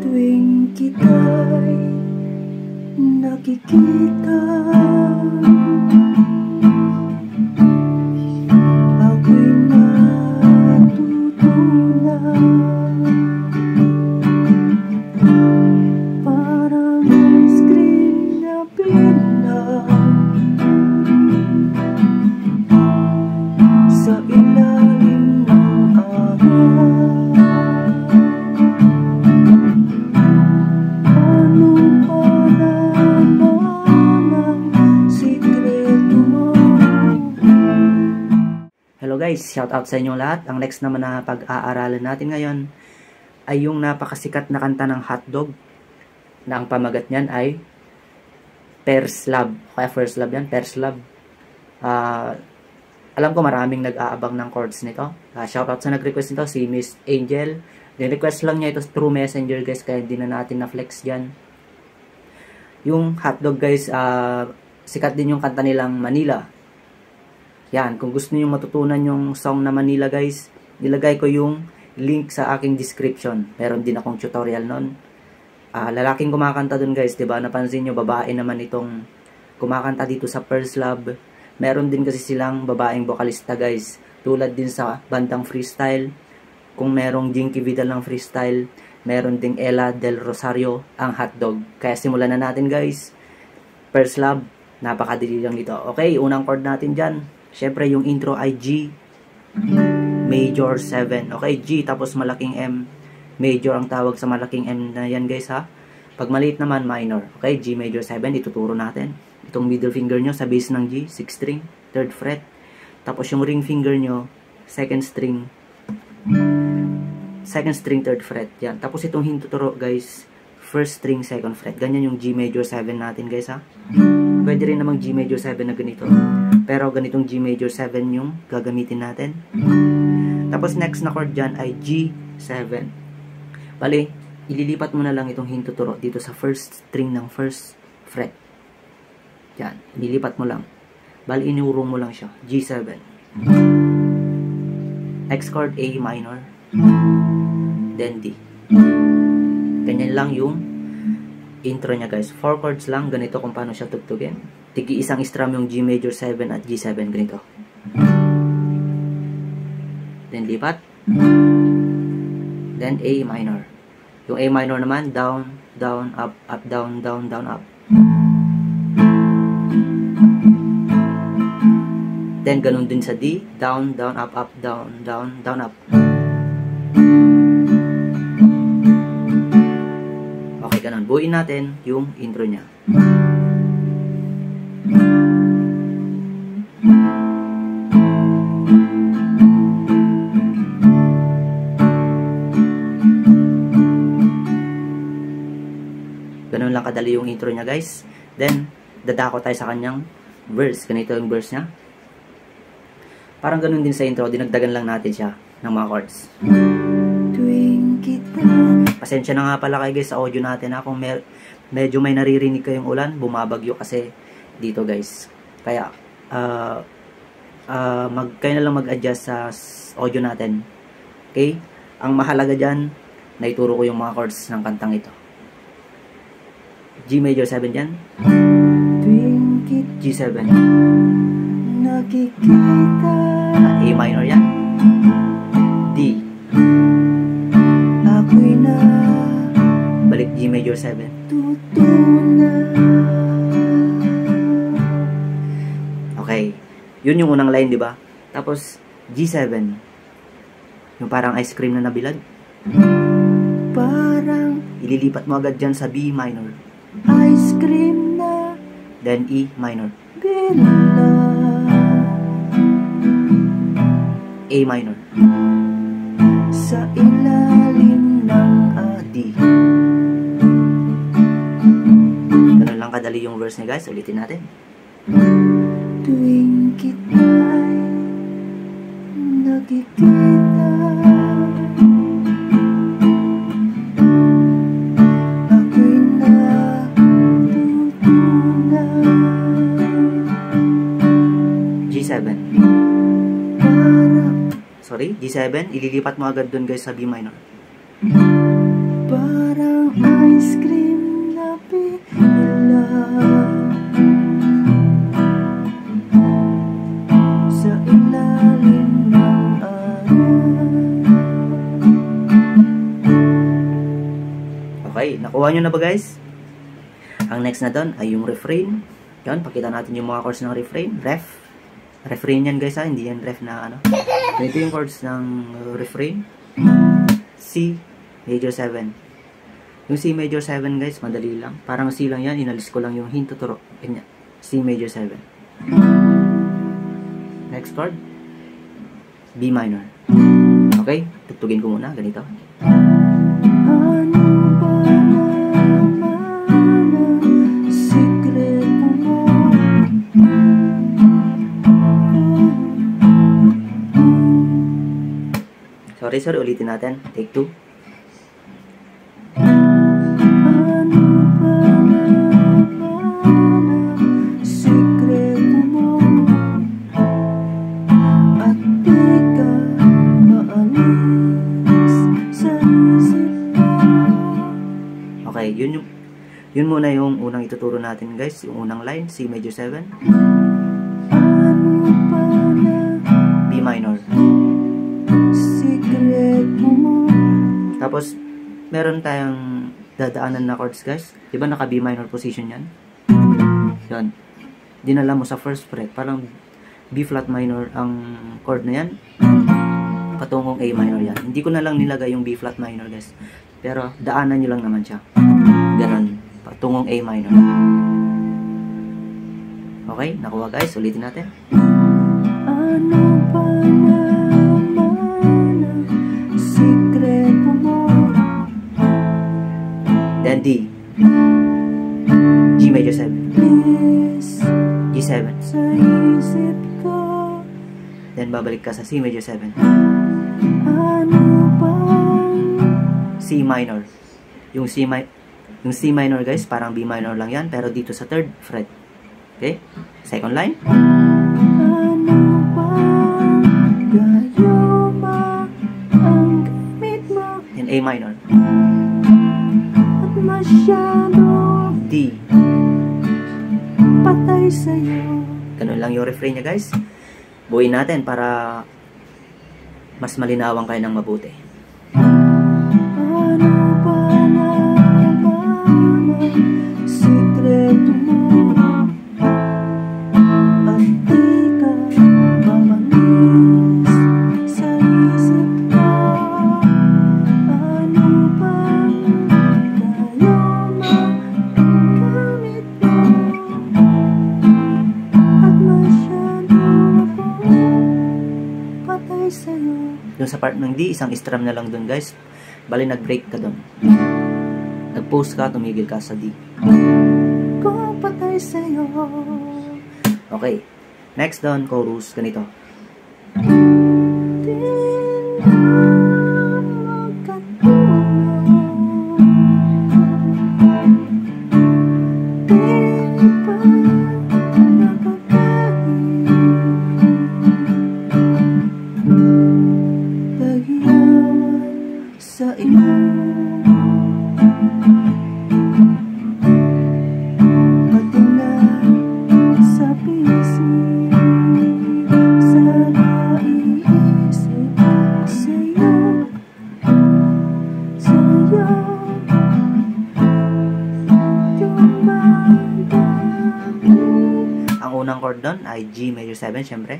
Tuwing kita'y nakikita, ako'y natutunan. Parang ice cream na pinag sa ilalim ng araw. Ano pa naman ang sikreto mo? Hello guys, shout out sa inyong lahat. Ang next naman na pag-aaralan natin ngayon ay yung napakasikat na kanta ng Hotdog na ang pamagat niyan ay First Love. Kaya First Love yan, First Love. Alam ko maraming nag-aabang ng chords nito. Shout out sa nag-request nito, si Miss Angel. Din-request lang niya ito through messenger guys, kaya hindi na natin na-flex dyan. Yung Hotdog guys, sikat din yung kanta nilang Manila. Yan, kung gusto niyo matutunan yung song na Manila guys, nilagay ko yung link sa aking description. Meron din akong tutorial nun. Lalaking kumakanta dun guys, diba? Napansin nyo, babae naman itong kumakanta dito sa First Love. Meron din kasi silang babaeng vokalista guys. Tulad din sa bandang Freestyle. Kung merong Jinky Vidal ng Freestyle, meron ding Ella Del Rosario ang Hotdog. Kaya simulan na natin guys. First Love, napakadali lang dito. Okay, unang chord natin dyan. Syempre yung intro ay G major 7. Okay, G tapos malaking M. Major ang tawag sa malaking M na yan guys ha. Pag maliit naman minor. Okay, G major 7, ituturo natin. Itong middle finger nyo sa base ng G, 6th string, 3rd fret. Tapos yung ring finger nyo, 2nd string, 3rd fret. Yan. Tapos itong hintuturo guys, 1st string, 2nd fret. Ganyan yung G major 7 natin guys ha. Pwede rin namang G major 7 na ganito. Pero ganitong G major 7 yung gagamitin natin. Tapos next na chord dyan ay G7. Bali, ililipat mo na lang itong hintuturo dito sa 1st string ng 1st fret. Yan, ililipat mo lang. Bali, inurong mo lang siya. G7. Next chord A minor. Then D. Ganyan lang yung intro niya guys. 4 chords lang, ganito kung paano siya tugtugin. Tigi isang strum yung G major 7 at G7, ganito. Then lipat. Then A minor. Yung A minor naman, down, down, up, up, down, down, down, up. Then ganun din sa D, down, down, up, up, down, down, down, up. Okay, ganun. Buuin natin yung intro niya. Ganun lang kadali yung intro niya guys. Then, dadako tayo sa kanyang verse. Ganito yung verse niya. Parang ganun din sa intro. Dinagdagan lang natin siya ng mga chords. Pasensya na nga pala kayo guys sa audio natin ha. Kung medyo may naririnig kayong ulan, bumabagyo kasi dito guys. Kaya, kayo na lang mag-adjust sa audio natin. Okay? Ang mahalaga dyan, naituro ko yung mga chords ng kantang ito. G major 7 dyan. G7. Nakikita A minor yan. D. ako'y na Balik G major 7. tutunan. Okay. Yun yung unang line, di ba? Tapos G7. Yung parang ice cream na nabilad. Parang Ililipat mo agad dyan sa B minor. ice cream na Then E minor. binala A minor. sa ilalim ng D. Ganun lang kadali yung verse niya guys. Ulitin natin. tuwing kita'y nakikita. Ako'y G7, ililipat mo agad dun guys sa B minor. Parang ice cream na pila sa ilalim ng araw. Okay, nakuha nyo na ba guys? Ang next na doon ay yung refrain. Yan, pakita natin yung mga chords ng refrain. Refrain yan guys ha, hindi yan ref na ano. Ito yung chords ng refrain. C major 7. Yung C major 7 guys, madali lang. Parang C lang yan, inalis ko lang yung hint tuturo. Ganyan. C major 7. Next chord, B minor. Okay, tugtugin ko muna, ganito. Sorry, ulitin natin. Take 2. Sikreto mo at di ka maalis sa isip ko. Okay, yun muna yung unang ituturo natin guys. Yung unang line, C major 7. B minor. Tapos, meron tayong dadaanan na chords guys. Diba naka B minor position yan? Yan. Dinala mo sa first fret. Parang B flat minor ang chord na yan. Patungong A minor yan. Hindi ko na lang nilagay yung B flat minor guys. Pero daanan nyo lang naman siya. Ganon. Patungong A minor. Okay, nakuha guys. Ulitin natin. Ano pa naman ang sikreto mo? Then D. G major 7. Please, G7. sa isip ko. Then babalik ka sa C major 7. Ano bang C minor. Yung C minor guys, parang B minor lang yan. Pero dito sa third fret. Okay? Second line. ano bang gayuma ang gamit mo? Then A minor. At masyado D. patay sa'yo. Ganun lang yung refrain niya guys. Buuin natin para mas malinawan kayo ng mabuti. Ano ba naman ang sikreto mo? At di ka mamalis sa isip ko. Ano bang gayuma ang gamit mo? At masyado akong patay sa'yo. Doon sa part ng D, isang strum na lang doon guys. Bali nag-break ka doon. Nag-pause ka, tumigil ka sa D. Kung patay sa'yo. Okay. Next doon, chorus. Ganito. Di na magkatulong. Di pa nakakain. Tagyawan sa iyo. Pati na sa pisngi. Sa naiisip sa'yo. Sa'yo dumadami. Ang unang chord doon ay G major 7, syempre.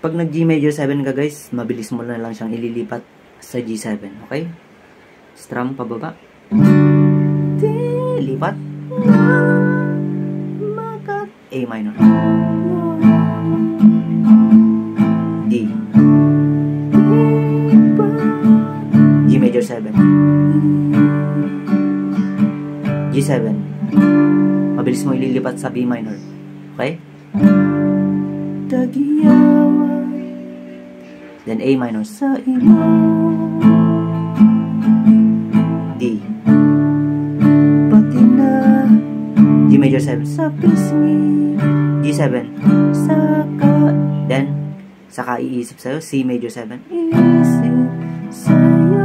Pag nag-G major 7 ka guys, mabilis mo na lang siyang ililipat sa G7. Okay? Strum pababa. Lipat. A minor. D. G major 7. G7. Mabilis mo ililipat sa B minor. Okay? Tagyawan Then A minor. sa iyo. D. Pati na G major 7. sa pisngi. G7. Saka Then Saka iisip sa'yo, C major 7. Isip sa'yo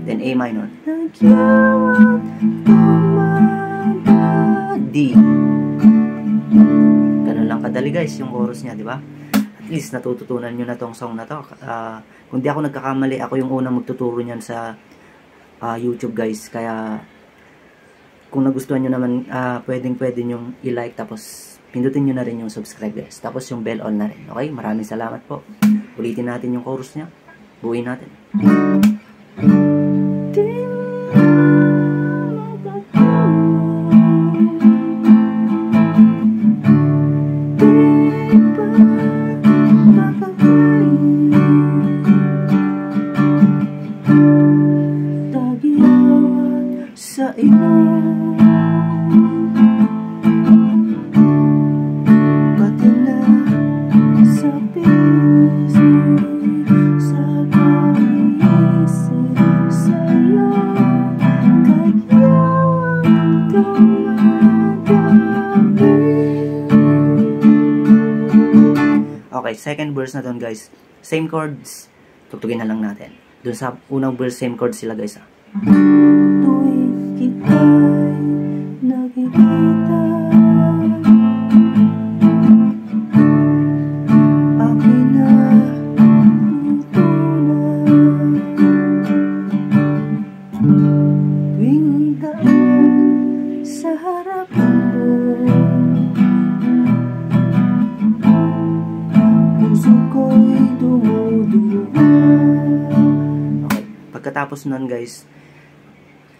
Then A minor. nagyawat tumabad. D. Ganun lang kadali guys yung chorus niya, di ba? At least natututunan nyo na tong song na to. Kung di ako nagkakamali, ako yung unang magtuturo niyan sa YouTube guys. Kaya kung nagustuhan nyo naman, pwede nyong i-like, tapos pindutin nyo na rin yung subscribe guys. Tapos yung bell on na rin. Okay? Maraming salamat po. Ulitin natin yung chorus niya. Buuin natin. Di sa iyo, pati na sa piso, sa pag-iisip sa'yo, kagyawan dumadabi. Okay, second verse na doon guys. Same chords. Tugtugin na lang natin. Doon sa unang verse, same chords sila guys. Tuwing kita'y nakikita, ako'y natutunan. Tuwing daan sa harap mo, puso ko'y dumuduwa. Okay. Pagkatapos nun guys,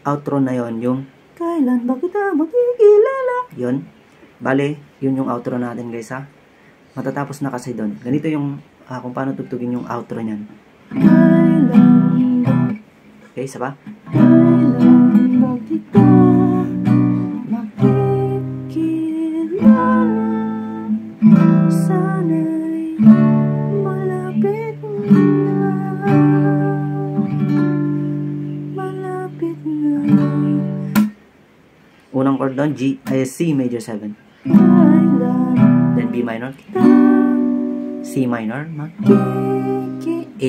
outro na yon, yung Kailan ba kita makikilala? yun. Bale, yun yung outro natin guys ha. Matatapos na kasi doon. Ganito yung kung paano tugtugin yung outro niyan. Kailan ba, Okay, isa pa. kailan ba kita makikilala? Sana'y malapit na, malapit na. Unang chord doon, C major 7. Kailan Then B minor, kita C minor, A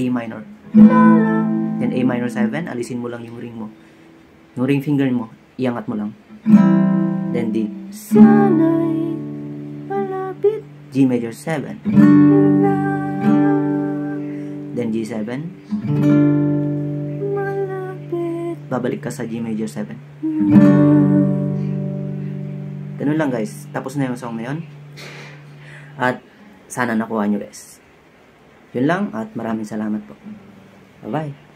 minor. makikilala? Then A minor 7, alisin mo lang yung ring mo. Yung ring finger mo, iangat mo lang. Then D, Sana'y malapit G major 7. na, Then G7, malapit babalik ka sa G major 7. na. Ganun lang guys. Tapos na yung song na yun. At sana nakuha nyo guys. Yun lang at maraming salamat po. Bye-bye.